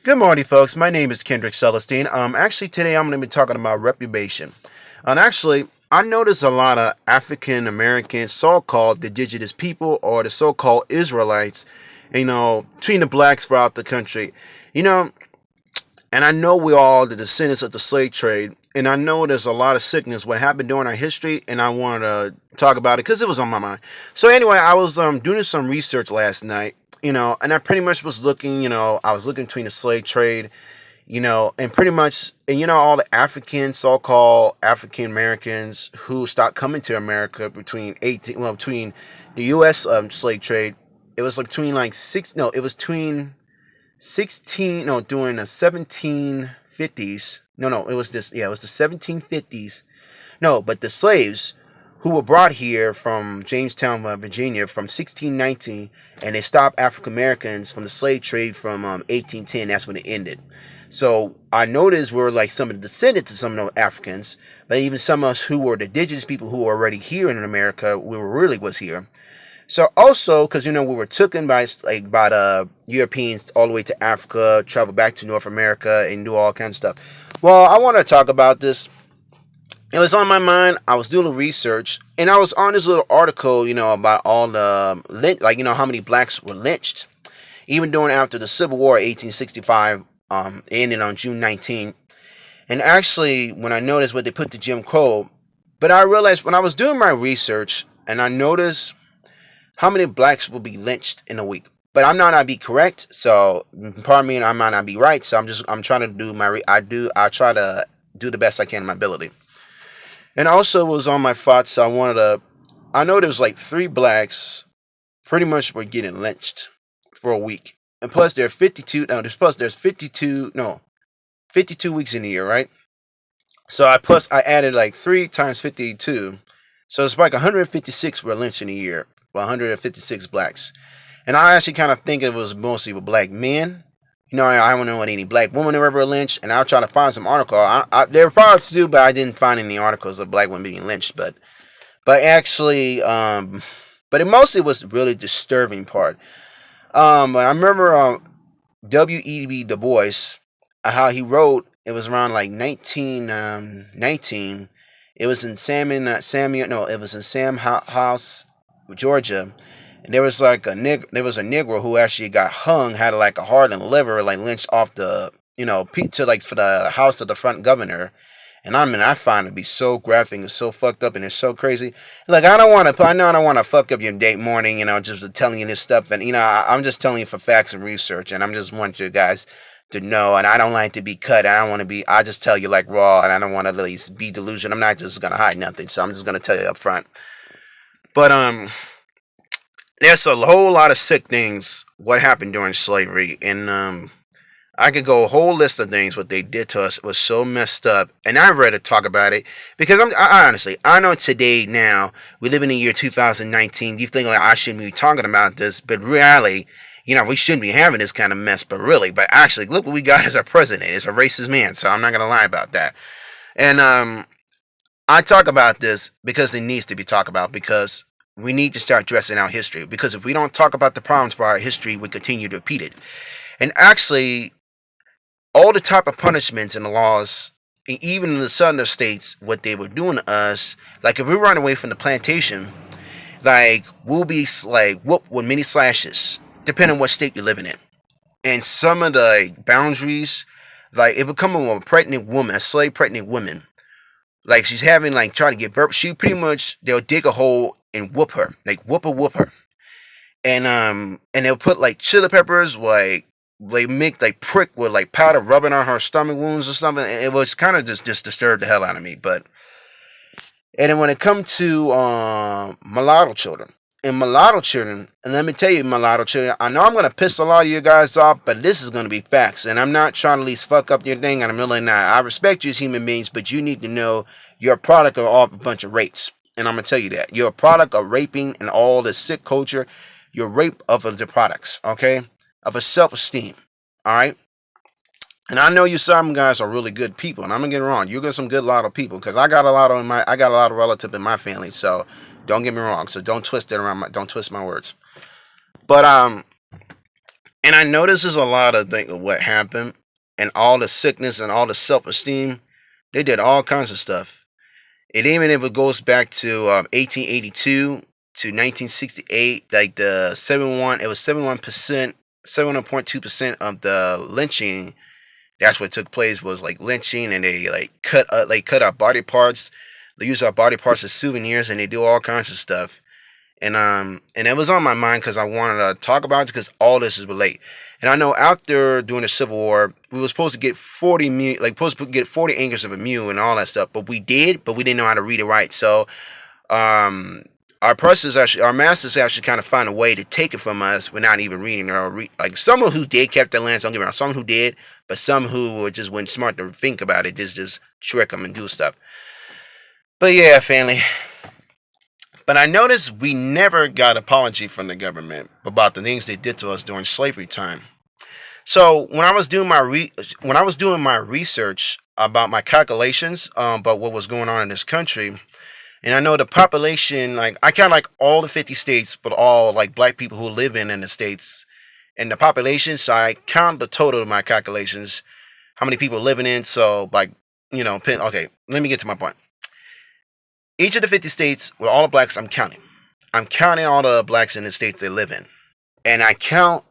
Good morning, folks. My name is Kendrick Celestine. Actually, today I'm going to be talking about reparation. And actually, I notice a lot of African American so-called indigenous people or the so-called Israelites, treating the blacks throughout the country. You know, and I know we're all the descendants of the slave trade. And I know there's a lot of sickness what happened during our history, and I want to talk about it because it was on my mind. So anyway, I was doing some research last night, and I pretty much was looking, I was looking between the slave trade, and pretty much, and all the African, so-called African Americans who stopped coming to America between the U.S. Slave trade. It was like between like six, no, it was between 16, no, during the 1750s. No, it was this, yeah, it was the 1750s. No, but the slaves who were brought here from Jamestown, Virginia, from 1619, and they stopped African Americans from the slave trade from 1810. That's when it ended. So I noticed we're like some of the descendants of some of the Africans, but even some of us who were the indigenous people who were already here in America, we were really was here. So also, because we were taken by the Europeans all the way to Africa, travel back to North America, and do all kinds of stuff. Well, I want to talk about this. It was on my mind. I was doing research, and I was on this little article, about all the how many blacks were lynched, even during after the Civil War, 1865, ended on June 19th. And actually, when I noticed what they put to Jim Crow, but I realized when I was doing my research, and I noticed how many blacks will be lynched in a week. But I'm not gonna be correct, so pardon me, I might not be right. So I'm trying to do I try to do the best I can in my ability. And also was on my thoughts. I know there was like three blacks pretty much were getting lynched for a week, and plus there are 52. No, there's 52. No, 52 weeks in a year, right? So I added like 3 times 52, so it's like 156 were lynched in a year. Well, 156 blacks. And I actually kind of think it was mostly with black men. I don't know what any black woman ever lynched, and I'll try to find some article. There were probably a few, but I didn't find any articles of black women being lynched. But actually, but it mostly was really disturbing part. But I remember W.E.B. Du Bois, how he wrote. It was around like 1919. It was in Samuel. No, it was in Sam House, Georgia. And there was like there was a Negro who actually got hung, had like a heart and liver, like lynched off the, to like for the house of the front governor. And I find it to be so graphic and so fucked up and it's so crazy. Like I know I don't want to fuck up your date morning, just telling you this stuff. And I'm just telling you for facts and research, and I'm just want you guys to know. And I don't like to be cut. I don't want to be. I just tell you like raw, and I don't want to at least be delusional. I'm not just gonna hide nothing, so I'm just gonna tell you up front. But there's a whole lot of sick things what happened during slavery, and I could go a whole list of things what they did to us. It was so messed up, and I'd rather talk about it because I honestly I know today now we live in the year 2019. You think like I shouldn't be talking about this, but really, we shouldn't be having this kind of mess. But actually, look what we got as our president. It's a racist man, so I'm not gonna lie about that. And I talk about this because it needs to be talked about because we need to start addressing our history. Because if we don't talk about the problems for our history, we continue to repeat it. And actually, all the type of punishments and the laws, even in the southern states, what they were doing to us, like if we run away from the plantation, like we'll be like whooped with many slashes, depending on what state you're living in. And some of the boundaries, like if it come from a pregnant woman, a slave pregnant woman, like she's having like trying to get birth, she pretty much they'll dig a hole and whoop her, like whoop her, and they'll put like chili peppers, like they make like prick with like powder rubbing on her stomach wounds or something. And it was kind of just disturbed the hell out of me. But and then when it comes to mulatto children. And mulatto children, and let me tell you, mulatto children, I know I'm going to piss a lot of you guys off, but this is going to be facts. And I'm not trying to at least fuck up your thing, and I'm really not. I respect you as human beings, but you need to know you're a product of all a bunch of rapes. And I'm going to tell you that. You're a product of raping and all this sick culture. You're rape of the products, okay? Of a self-esteem, all right? And I know you some guys are really good people, and I'm gonna get wrong. You got some good lot of people, because I got a lot of relatives in my family. So don't get me wrong. So don't twist my words. But And I noticed there's a lot of think of what happened and all the sickness and all the self-esteem. They did all kinds of stuff. And even if it goes back to 1882 to 1968, like the 71, it was 71%, 71.2% of the lynching. That's what took place was like lynching, and they like cut our body parts. They use our body parts as souvenirs, and they do all kinds of stuff. And it was on my mind because I wanted to talk about it because all this is relate. And I know after during the Civil War, we were supposed to get 40 supposed to get 40 acres of a mule and all that stuff, but we did, but we didn't know how to read it right. So um, our masters actually kind of found a way to take it from us without even reading it like someone who did kept their lands. Don't get me wrong, some who did, but some who were just weren't smart to think about it, just trick them and do stuff. But yeah, family. But I noticed we never got apology from the government about the things they did to us during slavery time. So when I was doing my research about my calculations about what was going on in this country, and I know the population, like I count like all the 50 states, but all like black people who live in the states, and the population. So I count the total of my calculations, how many people living in. So like okay, let me get to my point. Each of the 50 states with all the blacks, I'm counting. I'm counting all the blacks in the states they live in. And I count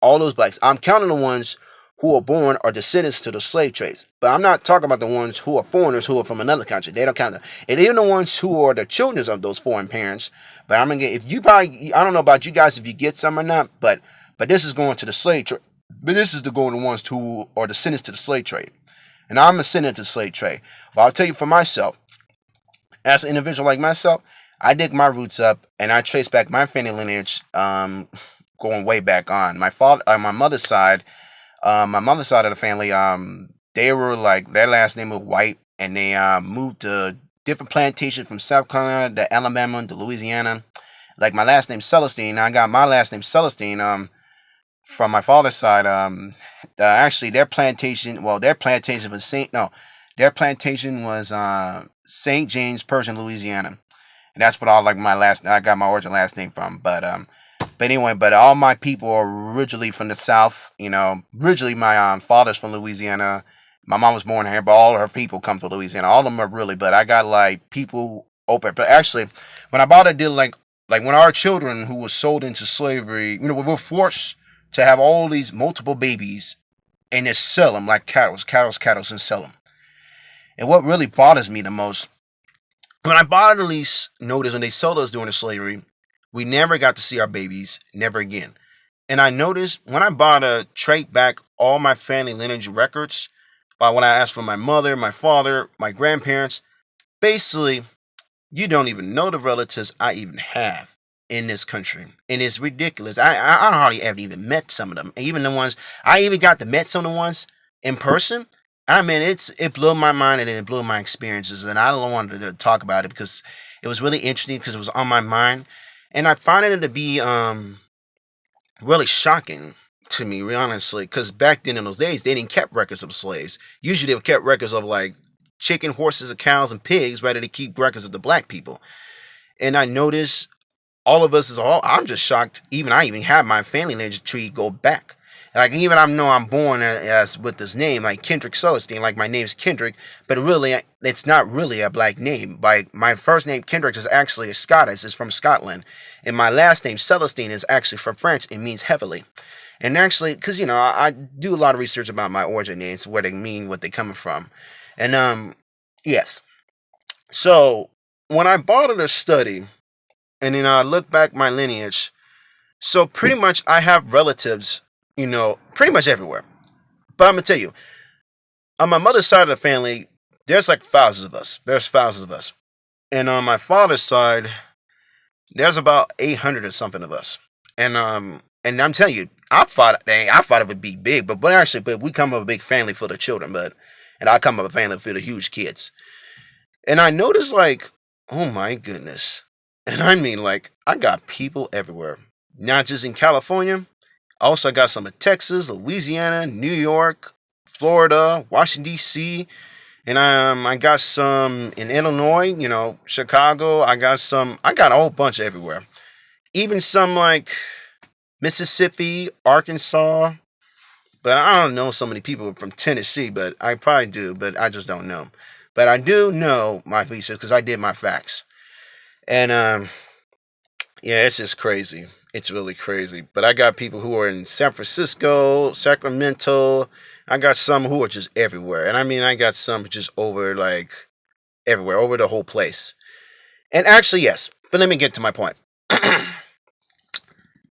all those blacks. I'm counting the ones who are born or descendants to the slave trades. But I'm not talking about the ones who are foreigners who are from another country. They don't count them. And even the ones who are the children of those foreign parents. But I'm gonna get if you probably I don't know about you guys if you get some or not, but this is going to the slave trade. But this is the going to ones who are descendants to the slave trade. And I'm a descendant to the slave trade. But I'll tell you for myself, as an individual like myself, I dig my roots up and I trace back my family lineage, going way back on my father, my mother's side of the family. They were like their last name was White, and they moved to different plantations from South Carolina to Alabama to Louisiana. Like my last name Celestine, I got my last name Celestine. From my father's side, actually their plantation was Saint. No, their plantation was St. James, Persian, Louisiana, and that's what I got my origin last name from. But anyway, but all my people are originally from the South. Originally my father's from Louisiana. My mom was born here, but all her people come from Louisiana. All of them are really, but I got like people open. But actually, when I bought a deal, like when our children who were sold into slavery, we were forced to have all these multiple babies and just sell them like cattle, and sell them. And what really bothers me the most, when I bought at least noticed when they sold us during the slavery, we never got to see our babies, never again. And I noticed when I bought to trade back all my family lineage records, by when I asked for my mother, my father, my grandparents, basically, you don't even know the relatives I even have in this country. And it's ridiculous. I hardly ever even met some of them. And even the ones, I even got to met some of the ones in person. I mean, it blew my mind and it blew my experiences. And I don't want to talk about it because it was really interesting because it was on my mind. And I find it to be really shocking to me, really honestly, because back then in those days, they didn't keep records of slaves. Usually they kept records of like chicken, horses, and cows, and pigs, rather than keep records of the black people. And I noticed all of us is all. I'm just shocked. I even have my family lineage tree go back. Like even I know I'm born as with this name, like Kendrick Celestine. Like my name's Kendrick, but really it's not really a black name. Like my first name Kendrick is actually a Scottish. It's from Scotland, and my last name Celestine is actually from French. It means heavily. And actually, because I do a lot of research about my origin names, where they mean, what they coming from, and yes. So when I bought it a study, and then I look back my lineage, so pretty much I have relatives, pretty much everywhere. But I'm gonna tell you, on my mother's side of the family, there's like thousands of us. There's thousands of us, and on my father's side, there's about 800 or something of us. And I'm telling you, I thought it would be big, but we come of a big family for the children, and I come of a family for the huge kids. And I noticed like, oh my goodness. And I mean like I got people everywhere. Not just in California. Also I got some in Texas, Louisiana, New York, Florida, Washington DC, and I got some in Illinois, Chicago. I got a whole bunch everywhere. Even some like Mississippi, Arkansas. But I don't know so many people from Tennessee, but I probably do, but I just don't know. But I do know my visas because I did my facts. And yeah, it's just crazy. It's really crazy. But I got people who are in San Francisco, Sacramento. I got some who are just everywhere. And I mean, I got some just over like everywhere, over the whole place. And actually, yes. But let me get to my point.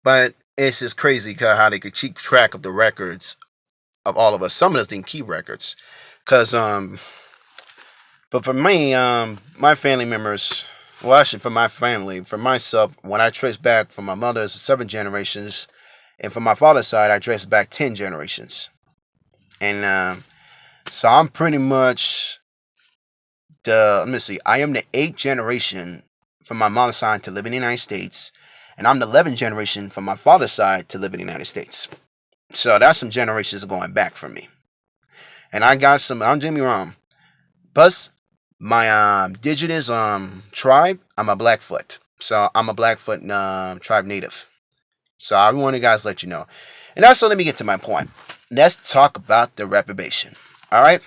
But it's just crazy how they could keep track of the records of all of us. Some of us didn't keep records. Because, but for me, my family members, well, actually, for my family, for myself, when I trace back from my mother's 7 generations, and from my father's side, I trace back 10 generations. And so I'm pretty much let me see, I am the 8th generation from my mother's side to live in the United States, and I'm the 11th generation from my father's side to live in the United States. So that's some generations going back for me. And I got some, don't get me wrong, plus my indigenous tribe, I'm a Blackfoot. So I'm a Blackfoot tribe native. So I want you guys to let you know. And also, let me get to my point. Let's talk about the reparation. All right.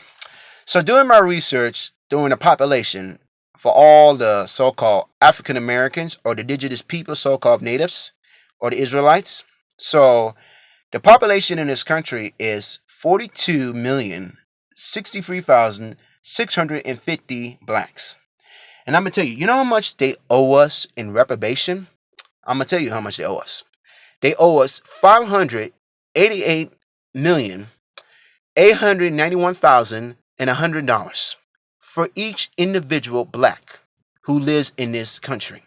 So doing my research, doing the population for all the so-called African Americans or the indigenous people, so-called natives or the Israelites. So the population in this country is 42,063,650 blacks. And I'm going to tell you, you know how much they owe us in reparation? I'm going to tell you how much they owe us. They owe us $588,891,100 for each individual black who lives in this country,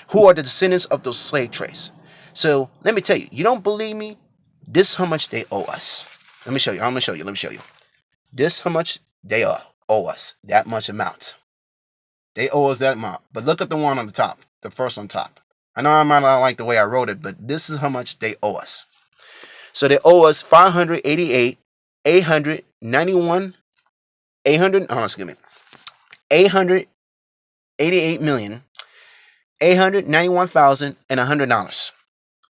who are the descendants of those slave trades. So let me tell you, you don't believe me? This is how much they owe us. Let me show you. Let me show you. This is how much they owe us. That much amount. They owe us that amount. But look at the one on the top. The first on top. I know I might not like the way I wrote it, but this is how much they owe us. So they owe us 888,891,100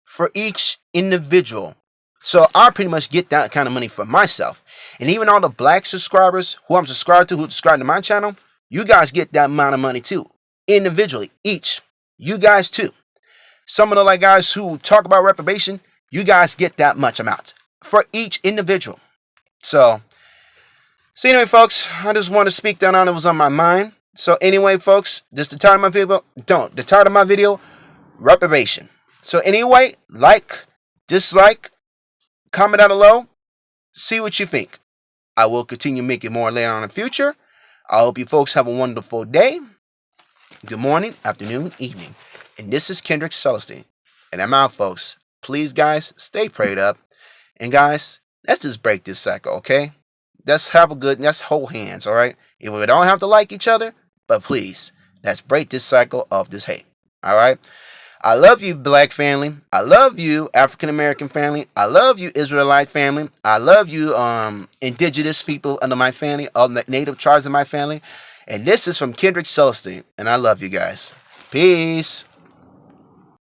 for each individual. So I pretty much get that kind of money for myself. And even all the black subscribers who I'm subscribed to, who subscribe to my channel, you guys get that amount of money too. Individually, each. You guys too. Some of the like guys who talk about reparation, you guys get that much amount for each individual. So anyway, folks, I just want to speak down on it was on my mind. So anyway, folks, just the title of my video, the title of my video, reparation. So anyway, like, dislike, comment down below, see what you think. I will continue making more later on in the future. I hope you folks have a wonderful day. Good morning, afternoon, evening. And this is Kendrick Celestine. And I'm out, folks. Please, guys, stay prayed up. And guys, let's just break this cycle, okay? Let's hold hands, all right? If we don't have to like each other, but please, let's break this cycle of this hate, all right? I love you, black family. I love you, African American family. I love you, Israelite family. I love you, indigenous people under my family, all the native tribes in my family. And this is from Kendrick Celestine. And I love you guys. Peace.